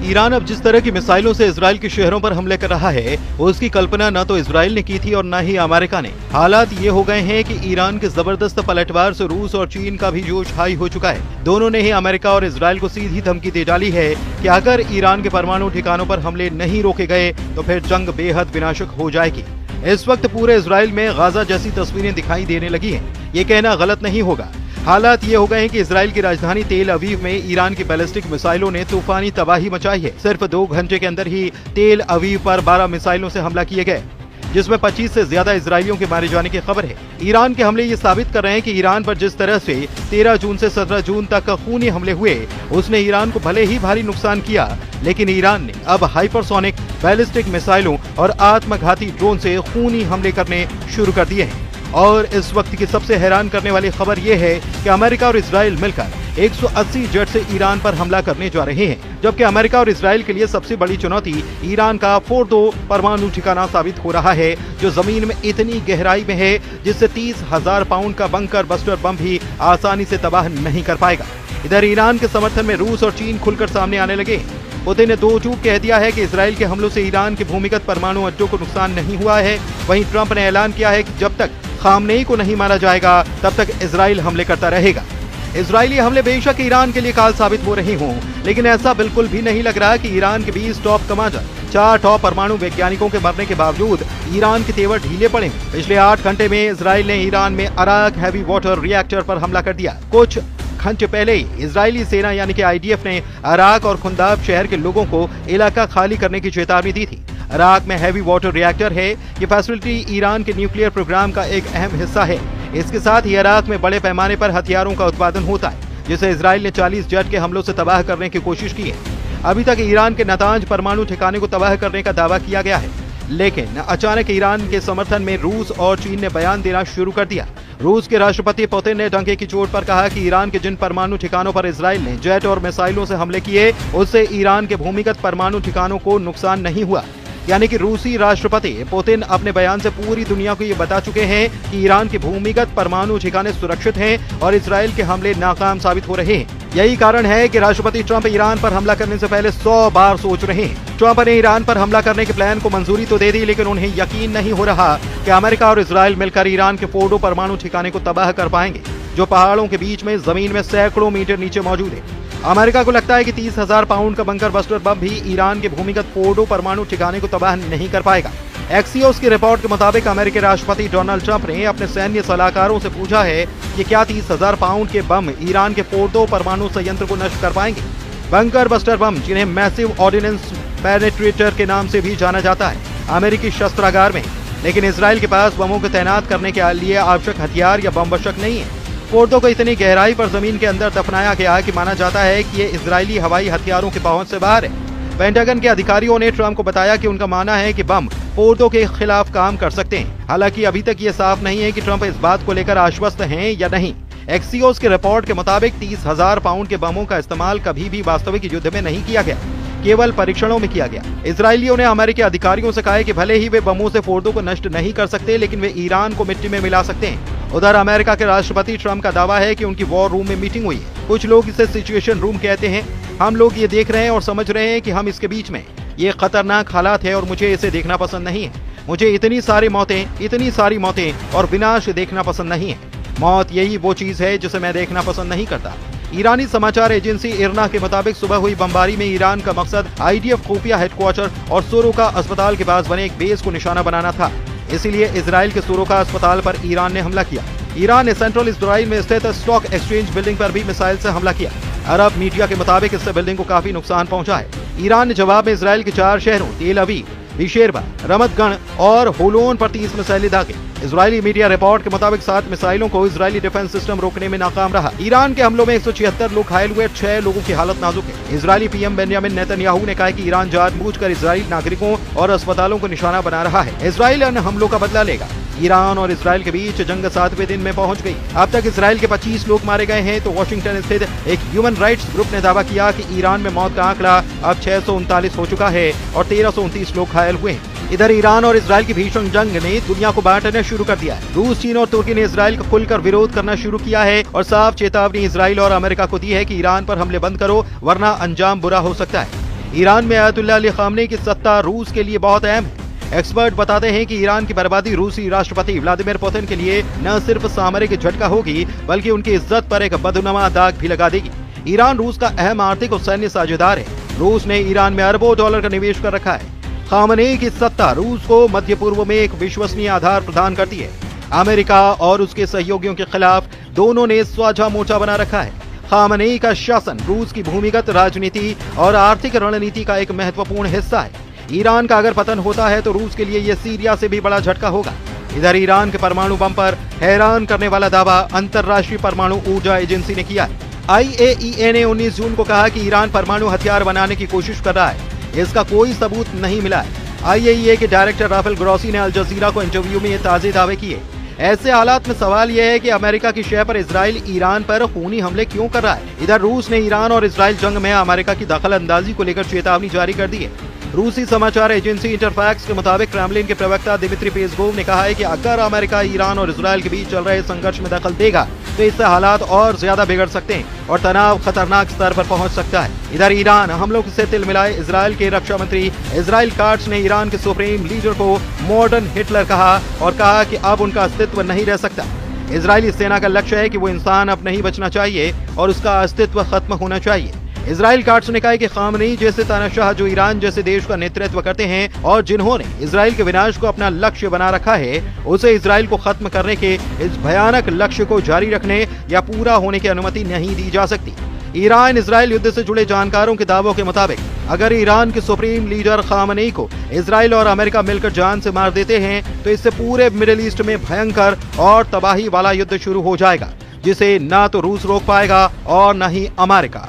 Iran अब जिस तरह की मिसाइलों से इजराइल के शहरों पर हमले कर रहा है, उसकी कल्पना न तो इजराइल ने की थी और न ही अमेरिका ने। हालात ये हो गए हैं कि ईरान के जबरदस्त पलटवार से रूस और चीन का भी जोश हाई हो चुका है। दोनों ने ही अमेरिका और इजराइल को सीधी धमकी दे डाली है कि अगर ईरान के परमाणु ठिकानों पर हमले नहीं रोके गए तो फिर जंग बेहद विनाशक हो जाएगी। इस वक्त पूरे इजराइल में गाजा जैसी तस्वीरें दिखाई देने लगी हैं। ये कहना गलत नहीं होगा। हालात ये हो गए हैं कि इजराइल की राजधानी तेल अवीव में ईरान की बैलिस्टिक मिसाइलों ने तूफानी तबाही मचाई है। सिर्फ 2 घंटे के अंदर ही तेल अवीव पर 12 मिसाइलों से हमला किए गए, जिसमें 25 से ज्यादा इजरायलियों के मारे जाने की खबर है। ईरान के हमले ये साबित कर रहे हैं कि ईरान पर जिस तरह से 13 जून से 17 जून तक खूनी हमले हुए, उसने ईरान को भले ही भारी नुकसान किया, लेकिन ईरान ने अब हाइपरसोनिक बैलिस्टिक मिसाइलों और आत्मघाती ड्रोन से खूनी हमले करने शुरू कर दिए हैं। और इस वक्त की सबसे हैरान करने वाली खबर यह है कि अमेरिका और इजराइल मिलकर 180 जेट से ईरान पर हमला करने जा रहे हैं, जबकि अमेरिका और इजराइल के लिए सबसे बड़ी चुनौती ईरान का फोर्दो परमाणु ठिकाना साबित हो रहा है, जो जमीन में इतनी गहराई में है जिससे 30,000 पाउंड का बंकर बस्टर बम भी आसानी से तबाह नहीं कर पाएगा। इधर ईरान के समर्थन में रूस और चीन खुलकर सामने आने लगे। पुतिन ने 2 चूक कह दिया है कि इजराइल के हमलों से ईरान के भूमिगत परमाणु अड्डों को नुकसान नहीं हुआ है। वहीं ट्रंप ने ऐलान किया है कि जब तक खामनेई को नहीं मारा जाएगा तब तक इजराइल हमले करता रहेगा। इजरायली हमले बेशक ईरान के लिए काल साबित हो रहे हों, लेकिन ऐसा बिल्कुल भी नहीं लग रहा कि ईरान के 20 टॉप कमांडर, 4 टॉप परमाणु वैज्ञानिकों के मरने के बावजूद ईरान के तेवर ढीले पड़े। पिछले 8 घंटे में इजराइल ने ईरान में अराक हैवी वाटर रिएक्टर पर हमला कर दिया। कुछ घंटे पहले ही इजरायली सेना यानी कि आईडीएफ ने अराक और खुंदाब शहर के लोगों को इलाका खाली करने की चेतावनी दी थी। अराक में हैवी वाटर रिएक्टर है। ये फैसिलिटी ईरान के न्यूक्लियर प्रोग्राम का एक अहम हिस्सा है। इसके साथ ही अराक में बड़े पैमाने पर हथियारों का उत्पादन होता है, जिसे इजराइल ने 40 जेट के हमलों से तबाह करने की कोशिश की है। अभी तक ईरान के नातांज परमाणु ठिकाने को तबाह करने का दावा किया गया है, लेकिन अचानक ईरान के समर्थन में रूस और चीन ने बयान देना शुरू कर दिया। रूस के राष्ट्रपति पुतिन ने डंके की चोट पर कहा कि ईरान के जिन परमाणु ठिकानों पर इजराइल ने जेट और मिसाइलों से हमले किए, उससे ईरान के भूमिगत परमाणु ठिकानों को नुकसान नहीं हुआ। यानी कि रूसी राष्ट्रपति पुतिन अपने बयान से पूरी दुनिया को ये बता चुके हैं कि ईरान के भूमिगत परमाणु ठिकाने सुरक्षित हैं और इजराइल के हमले नाकाम साबित हो रहे हैं। यही कारण है कि राष्ट्रपति ट्रंप ईरान पर हमला करने से पहले 100 बार सोच रहे हैं। ट्रंप ने ईरान पर हमला करने के प्लान को मंजूरी तो दे दी, लेकिन उन्हें यकीन नहीं हो रहा कि अमेरिका और इजराइल मिलकर ईरान के फोर्डो परमाणु ठिकाने को तबाह कर पाएंगे, जो पहाड़ों के बीच में जमीन में सैकड़ों मीटर नीचे मौजूद है। अमेरिका को लगता है कि 30,000 पाउंड का बंकर बस्टर बम भी ईरान के भूमिगत फोर्डो परमाणु ठिकाने को तबाह नहीं कर पाएगा। एक्सियोस की रिपोर्ट के मुताबिक अमेरिकी राष्ट्रपति डोनाल्ड ट्रंप ने अपने सैन्य सलाहकारों से पूछा है कि क्या 30,000 पाउंड के बम ईरान के फोर्डो परमाणु संयंत्र को नष्ट कर पाएंगे। बंकर बस्टर बम, जिन्हें मैसिव ऑर्डिनेंस पेनेट्रेटर के नाम से भी जाना जाता है, अमेरिकी शस्त्रागार में, लेकिन इजराइल के पास बमों को तैनात करने के लिए आवश्यक हथियार या बम वशक नहीं है। फोर्डो को इतनी गहराई पर जमीन के अंदर दफनाया गया कि माना जाता है कि ये इजरायली हवाई हथियारों की पहुंच से बाहर है। पेंटागन के अधिकारियों ने ट्रंप को बताया कि उनका मानना है कि बम फोर्डो के खिलाफ काम कर सकते हैं। हालांकि अभी तक ये साफ नहीं है कि ट्रंप इस बात को लेकर आश्वस्त हैं या नहीं। एक्सियोस की रिपोर्ट के मुताबिक 30,000 पाउंड के बमों का इस्तेमाल कभी भी वास्तविक युद्ध में नहीं किया गया, केवल परीक्षणों में किया गया। इजरायलियों ने अमेरिकी अधिकारियों से कहा है कि भले ही वे बमों से फोर्डो को नष्ट नहीं कर सकते, लेकिन वे ईरान को मिट्टी में मिला सकते हैं। उधर अमेरिका के राष्ट्रपति ट्रंप का दावा है कि उनकी वॉर रूम में मीटिंग हुई है। कुछ लोग इसे सिचुएशन रूम कहते हैं। हम लोग ये देख रहे हैं और समझ रहे हैं कि हम इसके बीच में, ये खतरनाक हालात है और मुझे इसे देखना पसंद नहीं है। मुझे इतनी सारी मौतें और विनाश देखना पसंद नहीं है। मौत यही वो चीज है जिसे मैं देखना पसंद नहीं करता। ईरानी समाचार एजेंसी इरना के मुताबिक सुबह हुई बमबारी में ईरान का मकसद आईडीएफ खुफिया हेडक्वार्टर और सोरोका अस्पताल के पास बने एक बेस को निशाना बनाना था। इसीलिए इजराइल के सोरोका अस्पताल पर ईरान ने हमला किया। ईरान ने सेंट्रल इजराइल में स्थित स्टॉक एक्सचेंज बिल्डिंग पर भी मिसाइल से हमला किया। अरब मीडिया के मुताबिक इससे बिल्डिंग को काफी नुकसान पहुंचा है। ईरान ने जवाब में इजराइल के 4 शहरों तेल अवीव, बिशेरबा, रमतगढ़ और होलोन पर 30 मिसाइलें दागे। इजरायली मीडिया रिपोर्ट के मुताबिक 7 मिसाइलों को इजरायली डिफेंस सिस्टम रोकने में नाकाम रहा। ईरान के हमलों में 176 लोग घायल हुए, 6 लोगों की हालत नाजुक है। इजरायली पीएम बेंजामिन नेतन्याहू ने कहा कि ईरान जानबूझकर इजरायली नागरिकों और अस्पतालों को निशाना बना रहा है। इजराइल इन हमलों का बदला लेगा। ईरान और इजराइल के बीच जंग 7वें दिन में पहुंच गई। अब तक इजराइल के 25 लोग मारे गए हैं, तो वॉशिंगटन स्थित एक ह्यूमन राइट्स ग्रुप ने दावा किया कि ईरान में मौत का आंकड़ा अब 639 हो चुका है और 1329 लोग घायल हुए हैं। इधर ईरान और इजराइल की भीषण जंग ने दुनिया को बांटना शुरू कर दिया है। रूस, चीन और तुर्की ने इजराइल का खुलकर विरोध करना शुरू किया है और साफ चेतावनी इजराइल और अमेरिका को दी है कि ईरान पर हमले बंद करो, वरना अंजाम बुरा हो सकता है। ईरान में अयतुल्लाह अली खामनेई की सत्ता रूस के लिए बहुत अहम है। एक्सपर्ट बताते हैं कि ईरान की बर्बादी रूसी राष्ट्रपति व्लादिमीर पुतिन के लिए न सिर्फ सामरिक झटका होगी, बल्कि उनकी इज्जत पर एक बदनुमा दाग भी लगा देगी। ईरान रूस का अहम आर्थिक और सैन्य साझेदार है। रूस ने ईरान में अरबों डॉलर का निवेश कर रखा है। खामनेई की सत्ता रूस को मध्य पूर्व में एक विश्वसनीय आधार प्रदान करती है। अमेरिका और उसके सहयोगियों के खिलाफ दोनों ने साझा मोर्चा बना रखा है। खामनेई का शासन रूस की भूमिगत राजनीति और आर्थिक रणनीति का एक महत्वपूर्ण हिस्सा है। ईरान का अगर पतन होता है तो रूस के लिए यह सीरिया से भी बड़ा झटका होगा। इधर ईरान के परमाणु बम पर हैरान करने वाला दावा अंतर्राष्ट्रीय परमाणु ऊर्जा एजेंसी ने किया है। IAEA ने 19 जून को कहा कि ईरान परमाणु हथियार बनाने की कोशिश कर रहा है। इसका कोई सबूत नहीं मिला है। IAEA के डायरेक्टर राफेल ग्रोसी ने अल जजीरा को इंटरव्यू में ये ताजे दावे किए। ऐसे हालात में सवाल यह है कि अमेरिका की शय पर इजराइल ईरान पर खूनी हमले क्यों कर रहा है। इधर रूस ने ईरान और इजराइल जंग में अमेरिका की दखलंदाजी को लेकर चेतावनी जारी कर दी है। रूसी समाचार एजेंसी इंटरफैक्स के मुताबिक क्रेमलिन के प्रवक्ता दिमित्री पेस्कोव ने कहा है कि अगर अमेरिका ईरान और इजराइल के बीच चल रहे संघर्ष में दखल देगा तो इससे हालात और ज्यादा बिगड़ सकते हैं और तनाव खतरनाक स्तर पर पहुंच सकता है। इधर ईरान हमलों से तिल मिलाए इजराइल के रक्षा मंत्री इजराइल काट्स ने ईरान के सुप्रीम लीडर को मॉडर्न हिटलर कहा और कहा कि अब उनका अस्तित्व नहीं रह सकता। इजरायली सेना का लक्ष्य है कि वो इंसान अब नहीं बचना चाहिए और उसका अस्तित्व खत्म होना चाहिए। इजराइल काट्स ने कहा कि खामनेई जैसे तानाशाह जो ईरान जैसे देश का नेतृत्व करते हैं और जिन्होंने इजराइल के विनाश को अपना लक्ष्य बना रखा है, उसे इजराइल को खत्म करने के इस भयानक लक्ष्य को जारी रखने या पूरा होने की अनुमति नहीं दी जा सकती। ईरान इजराइल युद्ध से जुड़े जानकारों के दावों के मुताबिक अगर ईरान के सुप्रीम लीडर खामनेई को इजराइल और अमेरिका मिलकर जान से मार देते हैं तो इससे पूरे मिडिल ईस्ट में भयंकर और तबाही वाला युद्ध शुरू हो जाएगा, जिसे ना तो रूस रोक पाएगा और न ही अमेरिका।